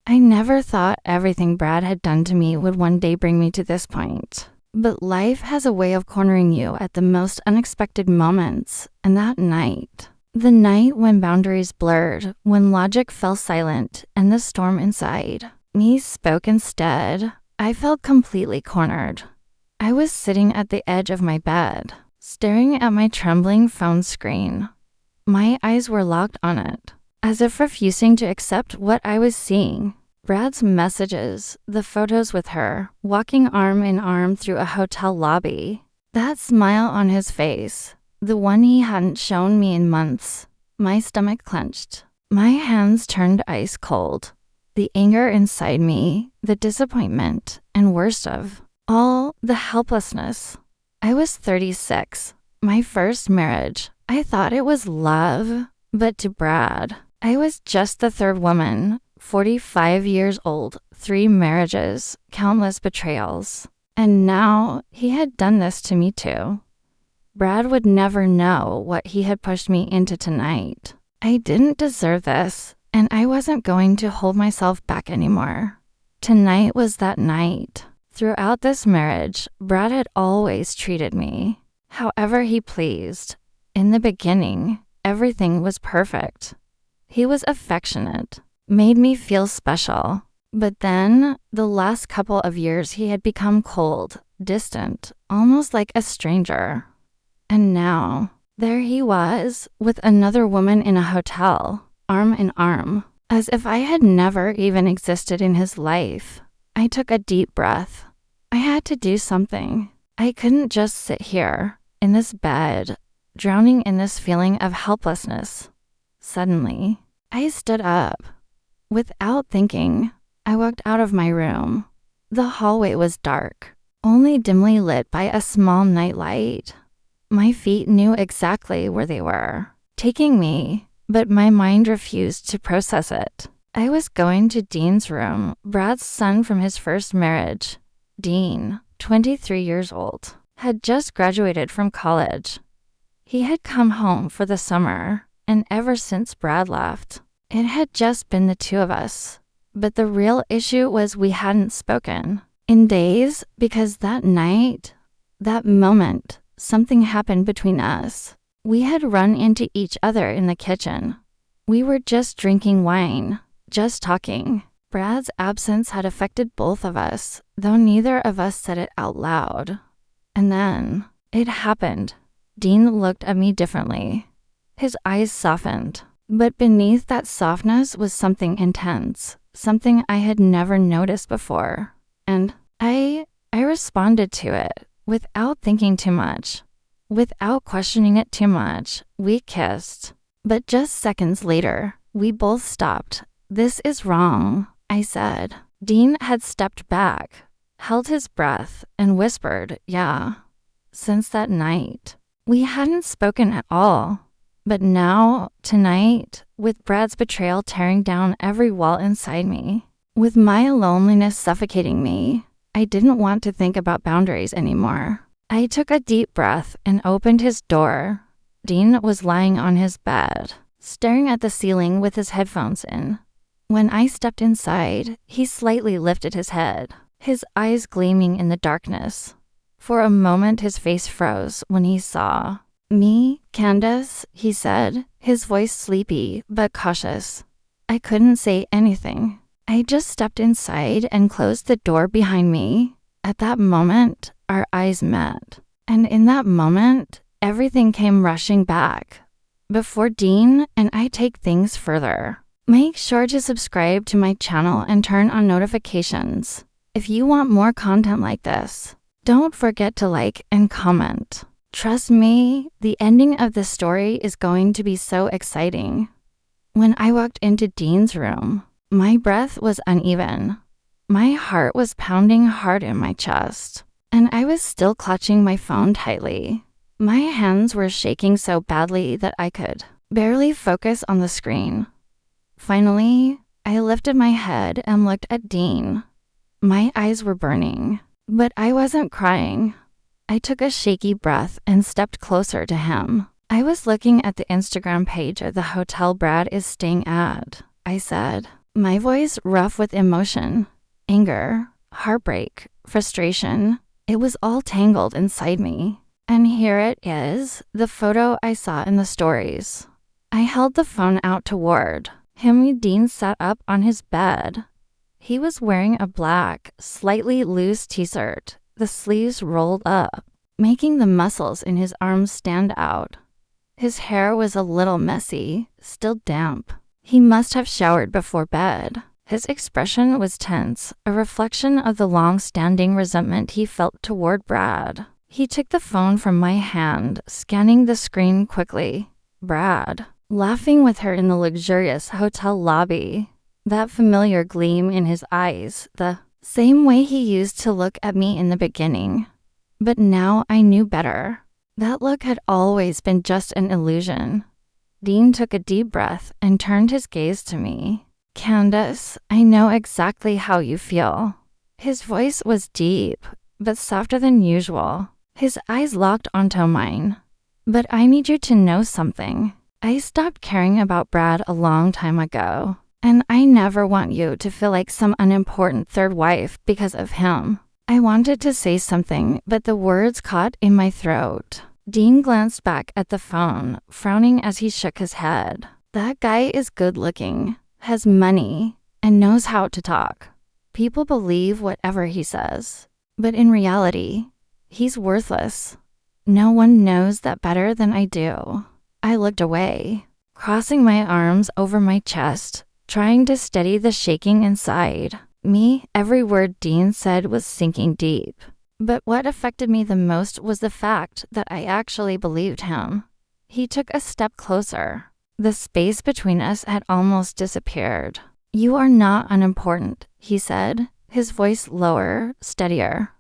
I never thought everything Brad had done to me would one day bring me to this point. But life has a way of cornering you at the most unexpected moments, and that night, the night when boundaries blurred, when logic fell silent, and the storm inside me spoke instead, I felt completely cornered. I was sitting at the edge of my bed, staring at my trembling phone screen. My eyes were locked on it, as if refusing to accept what I was seeing. Brad's messages, the photos with her, walking arm in arm through a hotel lobby, that smile on his face, the one he hadn't shown me in months. My stomach clenched. My hands turned ice cold. The anger inside me, the disappointment, and worst of all, the helplessness. I was 36, my first marriage. I thought it was love, but to Brad, I was just the third woman, 45 years old, 3 marriages, countless betrayals. And now he had done this to me too. Brad would never know what he had pushed me into tonight. I didn't deserve this, and I wasn't going to hold myself back anymore. Tonight was that night. Throughout this marriage, Brad had always treated me however he pleased. In the beginning, everything was perfect. He was affectionate, made me feel special. But then, the last couple of years he had become cold, distant, almost like a stranger. And now, there he was, with another woman in a hotel, arm in arm, as if I had never even existed in his life. I took a deep breath. I had to do something. I couldn't just sit here, in this bed, drowning in this feeling of helplessness. Suddenly, I stood up. Without thinking, I walked out of my room. The hallway was dark, only dimly lit by a small nightlight. My feet knew exactly where they were, taking me, but my mind refused to process it. I was going to Dean's room, Brad's son from his first marriage. Dean, 23 years old, had just graduated from college. He had come home for the summer, and ever since Brad left, it had just been the two of us. But the real issue was we hadn't spoken in days because that night, that moment, something happened between us. We had run into each other in the kitchen. We were just drinking wine, just talking. Brad's absence had affected both of us, though neither of us said it out loud. And then, it happened. Dean looked at me differently. His eyes softened, but beneath that softness was something intense, something I had never noticed before. And I responded to it, without thinking too much, without questioning it too much. We kissed. But just seconds later, we both stopped. "This is wrong," I said. Dean had stepped back, held his breath, and whispered, "Yeah." Since that night, we hadn't spoken at all. But now, tonight, with Brad's betrayal tearing down every wall inside me, with my loneliness suffocating me, I didn't want to think about boundaries anymore. I took a deep breath and opened his door. Dean was lying on his bed, staring at the ceiling with his headphones in. When I stepped inside, he slightly lifted his head, his eyes gleaming in the darkness. For a moment, his face froze when he saw me. "Candace," he said, his voice sleepy but cautious. I couldn't say anything. I just stepped inside and closed the door behind me. At that moment, our eyes met. And in that moment, everything came rushing back. Before Dean and I take things further, make sure to subscribe to my channel and turn on notifications. If you want more content like this, don't forget to like and comment. Trust me, the ending of this story is going to be so exciting. When I walked into Dean's room, my breath was uneven. My heart was pounding hard in my chest, and I was still clutching my phone tightly. My hands were shaking so badly that I could barely focus on the screen. Finally, I lifted my head and looked at Dean. My eyes were burning, but I wasn't crying. I took a shaky breath and stepped closer to him. "I was looking at the Instagram page of the hotel Brad is staying at," I said. my voice rough with emotion, anger, heartbreak, frustration. It was all tangled inside me. And here it is, the photo I saw in the stories. I held the phone out toward him. Dean sat up on his bed. He was wearing a black, slightly loose t-shirt, the sleeves rolled up, making the muscles in his arms stand out. His hair was a little messy, still damp. He must have showered before bed. His expression was tense, a reflection of the long-standing resentment he felt toward Brad. He took the phone from my hand, scanning the screen quickly. Brad, laughing with her in the luxurious hotel lobby. That familiar gleam in his eyes, the same way he used to look at me in the beginning. But now I knew better. That look had always been just an illusion. Dean took a deep breath and turned his gaze to me. Candace, I know exactly how you feel. His voice was deep, but softer than usual. His eyes locked onto mine. But I need you to know something. I stopped caring about Brad a long time ago, and I never want you to feel like some unimportant third wife because of him. I wanted to say something, but the words caught in my throat. Dean glanced back at the phone, frowning as he shook his head. That guy is good-looking, has money, and knows how to talk. People believe whatever he says, but in reality, he's worthless. No one knows that better than I do. I looked away, crossing my arms over my chest, trying to steady the shaking inside. Every word Dean said was sinking deep. But what affected me the most was the fact that I actually believed him. He took a step closer. The space between us had almost disappeared. You are not unimportant, he said, his voice lower, steadier.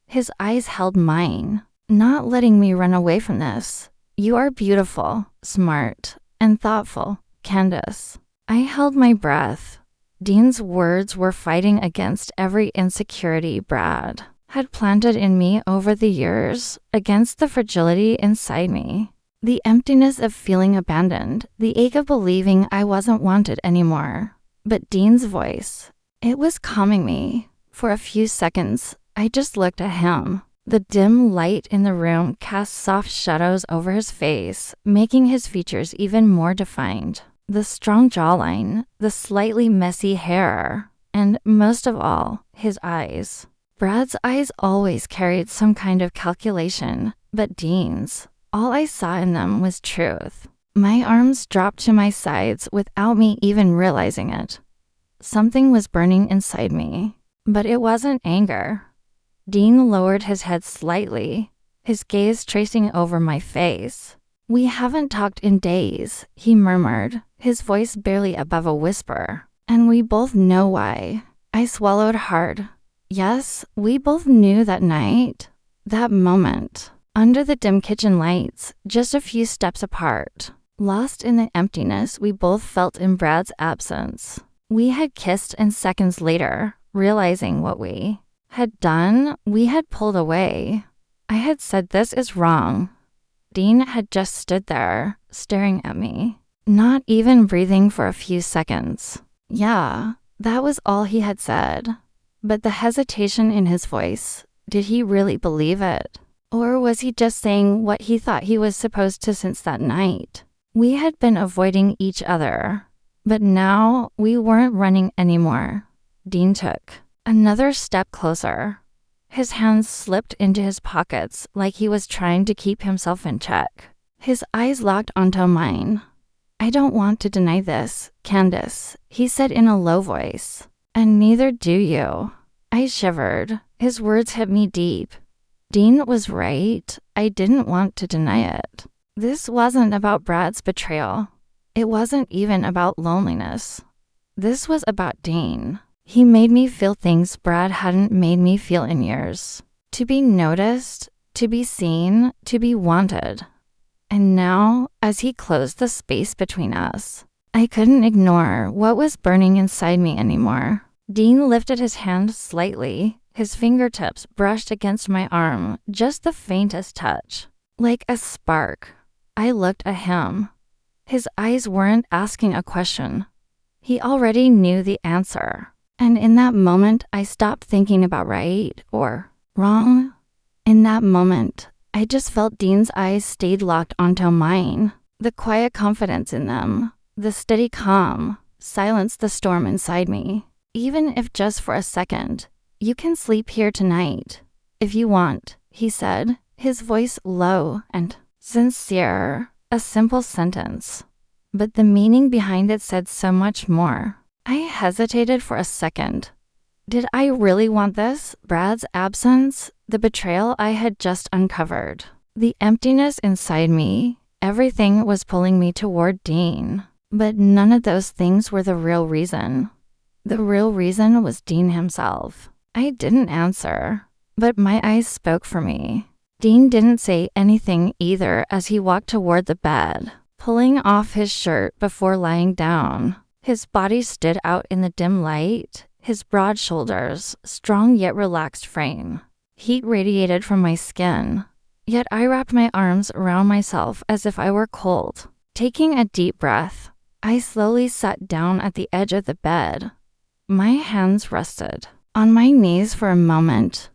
His eyes held mine, not letting me run away from this. You are beautiful, smart, and thoughtful, Candace. I held my breath. Dean's words were fighting against every insecurity Brad had planted in me over the years, against the fragility inside me. The emptiness of feeling abandoned, the ache of believing I wasn't wanted anymore. But Dean's voice, it was calming me. For a few seconds, I just looked at him. The dim light in the room cast soft shadows over his face, making his features even more defined. The strong jawline, the slightly messy hair, and most of all, his eyes. Brad's eyes always carried some kind of calculation, but Dean's, all I saw in them was truth. My arms dropped to my sides without me even realizing it. Something was burning inside me, but it wasn't anger. Dean lowered his head slightly, his gaze tracing over my face. We haven't talked in days, he murmured, his voice barely above a whisper. And we both know why. I swallowed hard. Yes, we both knew that night, that moment, under the dim kitchen lights, just a few steps apart, lost in the emptiness we both felt in Brad's absence. We had kissed, and seconds later, realizing what we had done, we had pulled away. I had said, this is wrong. Dean had just stood there, staring at me, not even breathing for a few seconds. Yeah, that was all he had said. But the hesitation in his voice, did he really believe it? Or was he just saying what he thought he was supposed to since that night? We had been avoiding each other, but now we weren't running anymore. Dean took another step closer. His hands slipped into his pockets like he was trying to keep himself in check. His eyes locked onto mine. I don't want to deny this, Candace, he said in a low voice. And neither do you. I shivered. His words hit me deep. Dean was right. I didn't want to deny it. This wasn't about Brad's betrayal. It wasn't even about loneliness. This was about Dean. He made me feel things Brad hadn't made me feel in years. To be noticed, to be seen, to be wanted. And now, as he closed the space between us, I couldn't ignore what was burning inside me anymore. Dean lifted his hand slightly. His fingertips brushed against my arm, just the faintest touch. Like a spark. I looked at him. His eyes weren't asking a question. He already knew the answer. And in that moment, I stopped thinking about right or wrong. In that moment, I just felt Dean's eyes stayed locked onto mine. The quiet confidence in them, the steady calm, silenced the storm inside me. Even if just for a second. You can sleep here tonight, if you want, he said, his voice low and sincere, a simple sentence. But the meaning behind it said so much more. I hesitated for a second. Did I really want this? Brad's absence, the betrayal I had just uncovered, the emptiness inside me, everything was pulling me toward Dean. But none of those things were the real reason. The real reason was Dean himself. I didn't answer, but my eyes spoke for me. Dean didn't say anything either as he walked toward the bed, pulling off his shirt before lying down. His body stood out in the dim light, his broad shoulders, strong yet relaxed frame. Heat radiated from my skin, yet I wrapped my arms around myself as if I were cold. Taking a deep breath, I slowly sat down at the edge of the bed. My hands rested on my knees for a moment,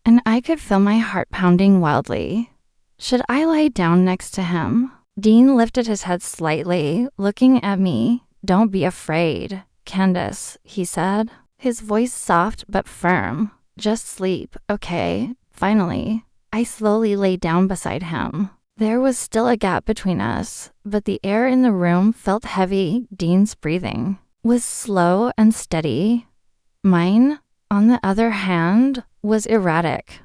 and I could feel my heart pounding wildly. Should I lie down next to him? Dean lifted his head slightly, looking at me. Don't be afraid, Candace, he said, his voice soft but firm. Just sleep, okay? Finally, I slowly lay down beside him. There was still a gap between us, but the air in the room felt heavy. Dean's breathing was slow and steady. Mine, on the other hand, was erratic.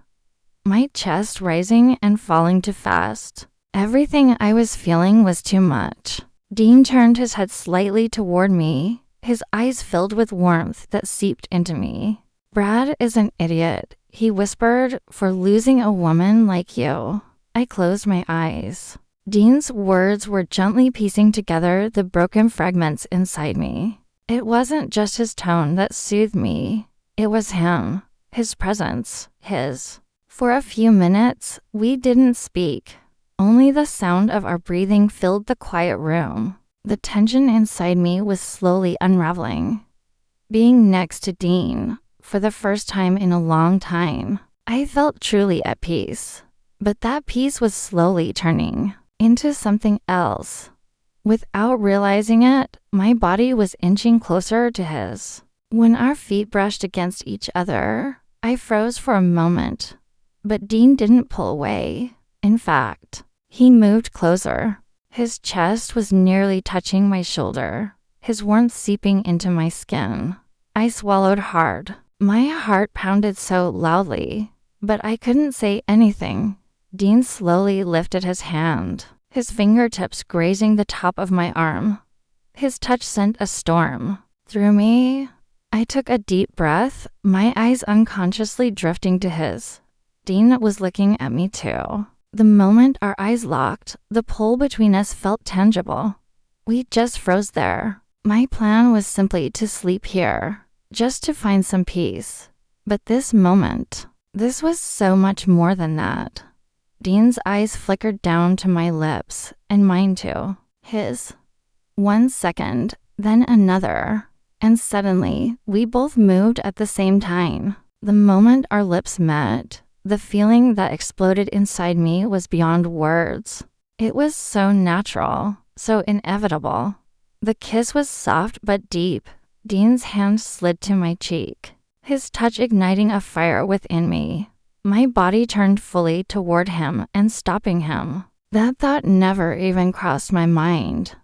My chest rising and falling too fast. Everything I was feeling was too much. Dean turned his head slightly toward me, his eyes filled with warmth that seeped into me. Brad is an idiot, he whispered, for losing a woman like you. I closed my eyes. Dean's words were gently piecing together the broken fragments inside me. It wasn't just his tone that soothed me. It was him, his presence, his. For a few minutes, we didn't speak. Only the sound of our breathing filled the quiet room. The tension inside me was slowly unraveling. Being next to Dean, for the first time in a long time, I felt truly at peace. But that peace was slowly turning into something else. Without realizing it, my body was inching closer to his. When our feet brushed against each other, I froze for a moment. But Dean didn't pull away. In fact, he moved closer. His chest was nearly touching my shoulder, his warmth seeping into my skin. I swallowed hard. My heart pounded so loudly, but I couldn't say anything. Dean slowly lifted his hand, his fingertips grazing the top of my arm. His touch sent a storm through me. I took a deep breath, my eyes unconsciously drifting to his. Dean was looking at me too. The moment our eyes locked, the pull between us felt tangible. We just froze there. My plan was simply to sleep here, just to find some peace. But this moment, this was so much more than that. Dean's eyes flickered down to my lips, and mine too. His. 1 second, then another, and suddenly, we both moved at the same time. The moment our lips met, the feeling that exploded inside me was beyond words. It was so natural, so inevitable. The kiss was soft but deep. Dean's hand slid to my cheek, his touch igniting a fire within me. My body turned fully toward him and stopping him. That thought never even crossed my mind.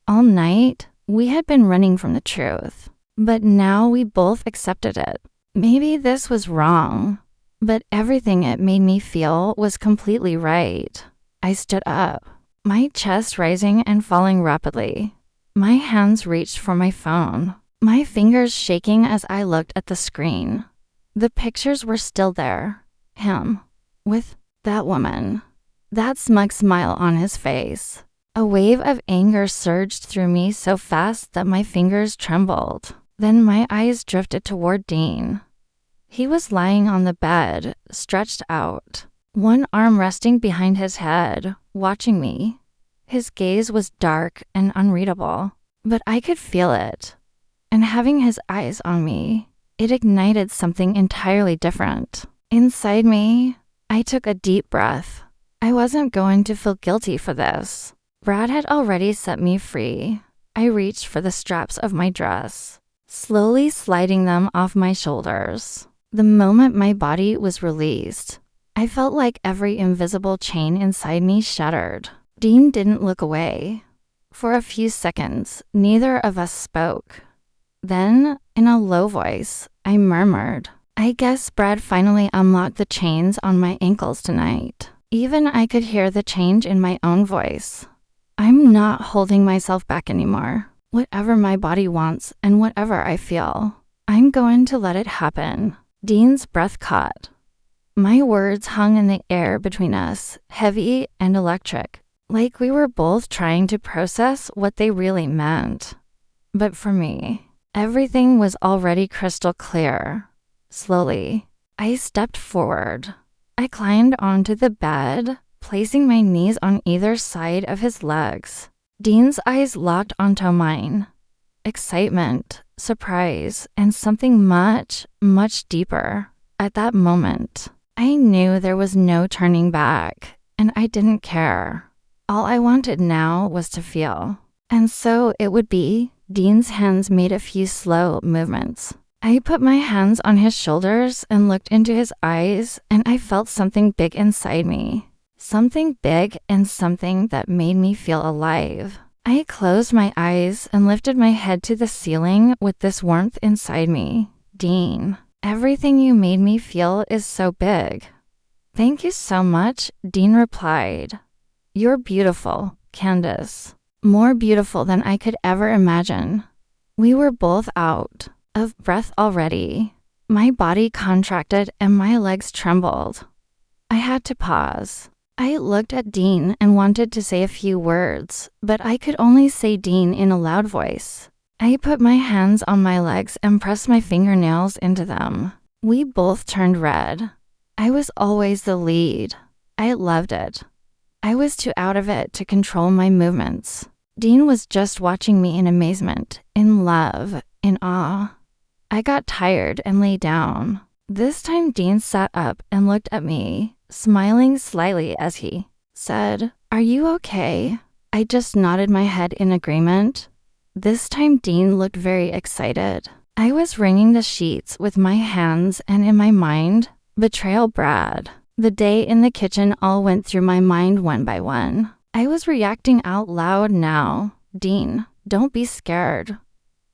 All night, we had been running from the truth, but now we both accepted it. Maybe this was wrong, but everything it made me feel was completely right. I stood up, my chest rising and falling rapidly. My hands reached for my phone, my fingers shaking as I looked at the screen. The pictures were still there. Him, with that woman, that smug smile on his face. A wave of anger surged through me so fast that my fingers trembled. Then my eyes drifted toward Dean. He was lying on the bed, stretched out, one arm resting behind his head, watching me. His gaze was dark and unreadable, but I could feel it. and having his eyes on me, it ignited something entirely different. Inside me, I took a deep breath. I wasn't going to feel guilty for this. Brad had already set me free. I reached for the straps of my dress, slowly sliding them off my shoulders. The moment my body was released, I felt like every invisible chain inside me shattered. Dean didn't look away. For a few seconds, neither of us spoke. Then, in a low voice, I murmured, "I guess Brad finally unlocked the chains on my ankles tonight." Even I could hear the change in my own voice. I'm not holding myself back anymore. Whatever my body wants and whatever I feel, I'm going to let it happen. Dean's breath caught. My words hung in the air between us, heavy and electric, like we were both trying to process what they really meant. But for me, everything was already crystal clear. Slowly, I stepped forward. I climbed onto the bed, placing my knees on either side of his legs. Dean's eyes locked onto mine. Excitement, surprise, and something much, much deeper. At that moment, I knew there was no turning back, and I didn't care. All I wanted now was to feel. And so it would be. Dean's hands made a few slow movements. I put my hands on his shoulders and looked into his eyes, and I felt something big inside me. Something big and something that made me feel alive. I closed my eyes and lifted my head to the ceiling with this warmth inside me. "Dean, everything you made me feel is so big." "Thank you so much," Dean replied. "You're beautiful, Candace. More beautiful than I could ever imagine." We were both out of breath already. My body contracted and my legs trembled. I had to pause. I looked at Dean and wanted to say a few words, but I could only say Dean in a loud voice. I put my hands on my legs and pressed my fingernails into them. We both turned red. I was always the lead. I loved it. I was too out of it to control my movements. Dean was just watching me in amazement, in love, in awe. I got tired and lay down. This time Dean sat up and looked at me, smiling slightly as he said, "Are you okay?" I just nodded my head in agreement. This time Dean looked very excited. I was wringing the sheets with my hands and in my mind, betrayal Brad. The day in the kitchen all went through my mind one by one. I was reacting out loud now. "Dean, don't be scared.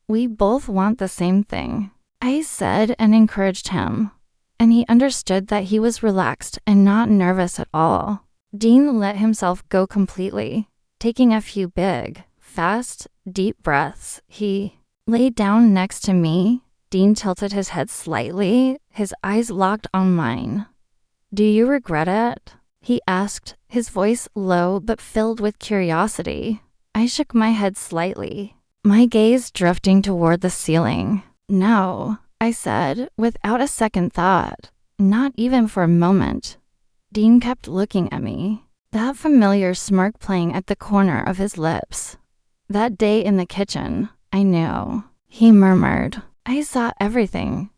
We both want the same thing," I said and encouraged him. And he understood that he was relaxed and not nervous at all. Dean let himself go completely, taking a few big, fast, deep breaths. He lay down next to me. Dean tilted his head slightly, his eyes locked on mine. "Do you regret it?" he asked, his voice low but filled with curiosity. I shook my head slightly, my gaze drifting toward the ceiling. "No," I said, without a second thought. "Not even for a moment." Dean kept looking at me, that familiar smirk playing at the corner of his lips. "That day in the kitchen, I knew," he murmured. "I saw everything.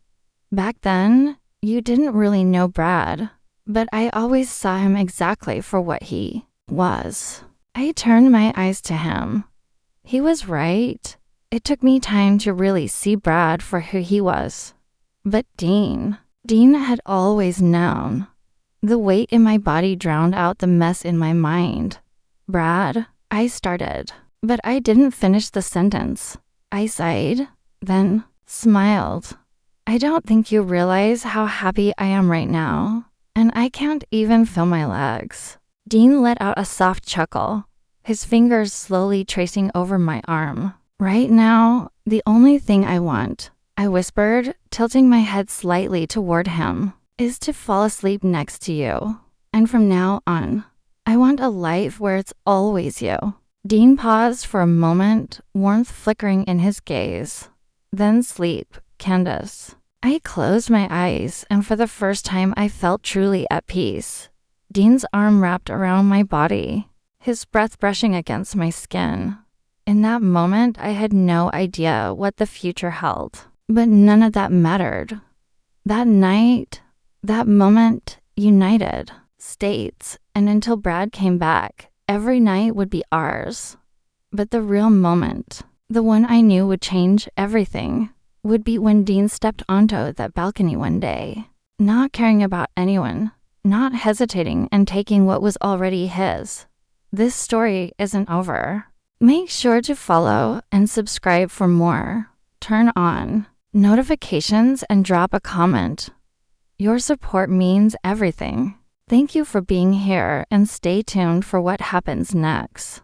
Back then, you didn't really know Brad, but I always saw him exactly for what he was." I turned my eyes to him. He was right. It took me time to really see Brad for who he was. But Dean had always known. The weight in my body drowned out the mess in my mind. "Brad," I started, but I didn't finish the sentence. I sighed, then smiled. "I don't think you realize how happy I am right now, and I can't even feel my legs." Dean let out a soft chuckle, his fingers slowly tracing over my arm. "Right now, the only thing I want," I whispered, tilting my head slightly toward him, "is to fall asleep next to you. And from now on, I want a life where it's always you." Dean paused for a moment, warmth flickering in his gaze. "Then sleep, Candace." I closed my eyes, and for the first time I felt truly at peace. Dean's arm wrapped around my body, his breath brushing against my skin. In that moment, I had no idea what the future held. But none of that mattered. That night, that moment united states, and until Brad came back, every night would be ours. But the real moment, the one I knew would change everything, would be when Dean stepped onto that balcony one day, not caring about anyone, not hesitating and taking what was already his. This story isn't over. Make sure to follow and subscribe for more. Turn on notifications and drop a comment. Your support means everything. Thank you for being here and stay tuned for what happens next.